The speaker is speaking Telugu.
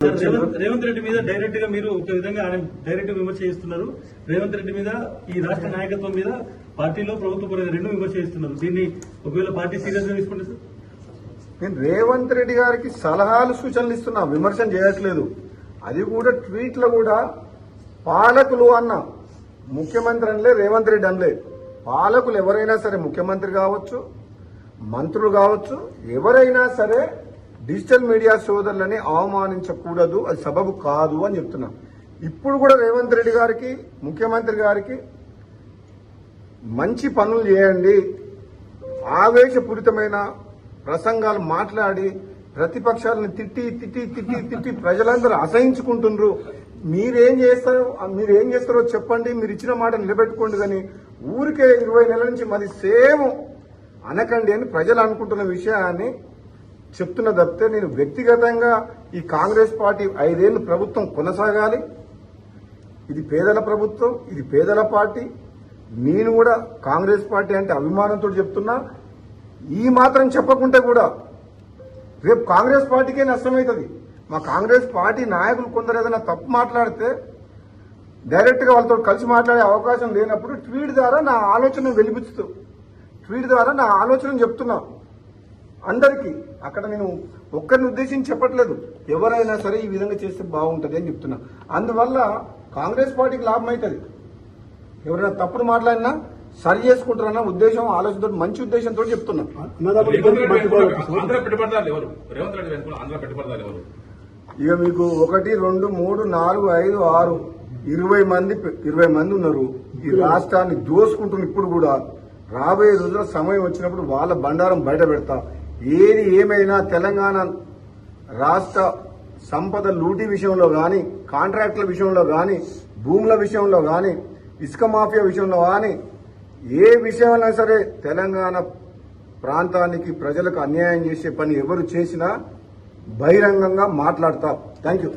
రేవంత్ రెడ్డి మీద డైరెక్ట్ గా మీరు ఒక విధంగా ఆయన డైరెక్ట్ విమర్శ చేస్తున్నారు. రేవంత్ రెడ్డి మీద ఈ రాష్ట్ర నాయకత్వం మీద పార్టీలో ప్రభుత్వ పరంగా రెండు విమర్శ చేస్తున్నారు. దీన్ని ఒకవేళ పార్టీ సీరియస్ గా తీసుకుంటే సార్, నేను రేవంత్ రెడ్డి గారికి సలహాలు సూచనలు ఇస్తున్నా, విమర్శన చేయట్లేదు. అది కూడా ట్వీట్ లో కూడా పాలకులు అన్న, ముఖ్యమంత్రి అనలే, రేవంత్ రెడ్డి అనలే. పాలకులు ఎవరైనా సరే, ముఖ్యమంత్రి కావచ్చు, మంత్రులు కావచ్చు, ఎవరైనా సరే డిజిటల్ మీడియా సోదరులని అవమానించకూడదు, అది సబబు కాదు అని చెప్తున్నా. ఇప్పుడు కూడా రేవంత్ రెడ్డి గారికి, ముఖ్యమంత్రి గారికి మంచి పనులు చేయండి, ఆవేశపూరితమైన ప్రసంగాలు మాట్లాడి ప్రతిపక్షాలను తిట్టి తిట్టి తిట్టి తిట్టి ప్రజలందరూ అసహించుకుంటున్నారు. మీరేం చేస్తారో చెప్పండి, మీరు ఇచ్చిన మాట నిలబెట్టుకోండి, కానీ ఊరికే 20 నెలల నుంచి మరి సేమ్ అనకండి అని ప్రజలు అనుకుంటున్న విషయాన్ని చెప్తున్న తప్పితే, నేను వ్యక్తిగతంగా ఈ కాంగ్రెస్ పార్టీ 5 ఏళ్లు ప్రభుత్వం కొనసాగాలి, ఇది పేదల ప్రభుత్వం, ఇది పేదల పార్టీ, నేను కూడా కాంగ్రెస్ పార్టీ అంటే అభిమానంతో చెప్తున్నా. ఈ మాత్రం చెప్పకుంటే కూడా రేపు కాంగ్రెస్ పార్టీకే నష్టమవుతుంది. మా కాంగ్రెస్ పార్టీ నాయకులు కొందరు ఏదైనా తప్పు మాట్లాడితే డైరెక్ట్ గా వాళ్ళతో కలిసి మాట్లాడే అవకాశం లేనప్పుడు ట్వీట్ ద్వారా నా ఆలోచన వెలిపిస్తూ, ట్వీట్ ద్వారా నా ఆలోచన చెప్తున్నా అందరికీ. అక్కడ నేను ఒక్కరిని ఉద్దేశించి చెప్పట్లేదు, ఎవరైనా సరే ఈ విధంగా చేస్తే బాగుంటుంది అని చెప్తున్నా. అందువల్ల కాంగ్రెస్ పార్టీకి లాభం అవుతుంది. ఎవరైనా తప్పుడు మాట్లాడినా సరి చేసుకుంటారన్న ఉద్దేశం, ఆలోచనతో, మంచి ఉద్దేశంతో చెప్తున్నా. ఇక మీకు 1, 2, 3, 4, 5, 6, 20 మంది ఉన్నారు. ఈ రాష్ట్రాన్ని దోసుకుంటున్న. ఇప్పుడు కూడా రాబోయే రోజుల్లో సమయం వచ్చినప్పుడు వాళ్ళ బండారం బయట పెడతా. ఏది ఏమైనా తెలంగాణ రాష్ట్ర సంపద లూటీ విషయంలో గాని, కాంట్రాక్టుల విషయంలో గాని, భూముల విషయంలో గాని, ఇసుక మాఫియా విషయంలో గాని, ఏ విషయంలో సరే తెలంగాణ ప్రాంతానికి, ప్రజలకు అన్యాయం చేసే పని ఎవరు చేసినా బహిరంగంగా మాట్లాడతాం. Thank you.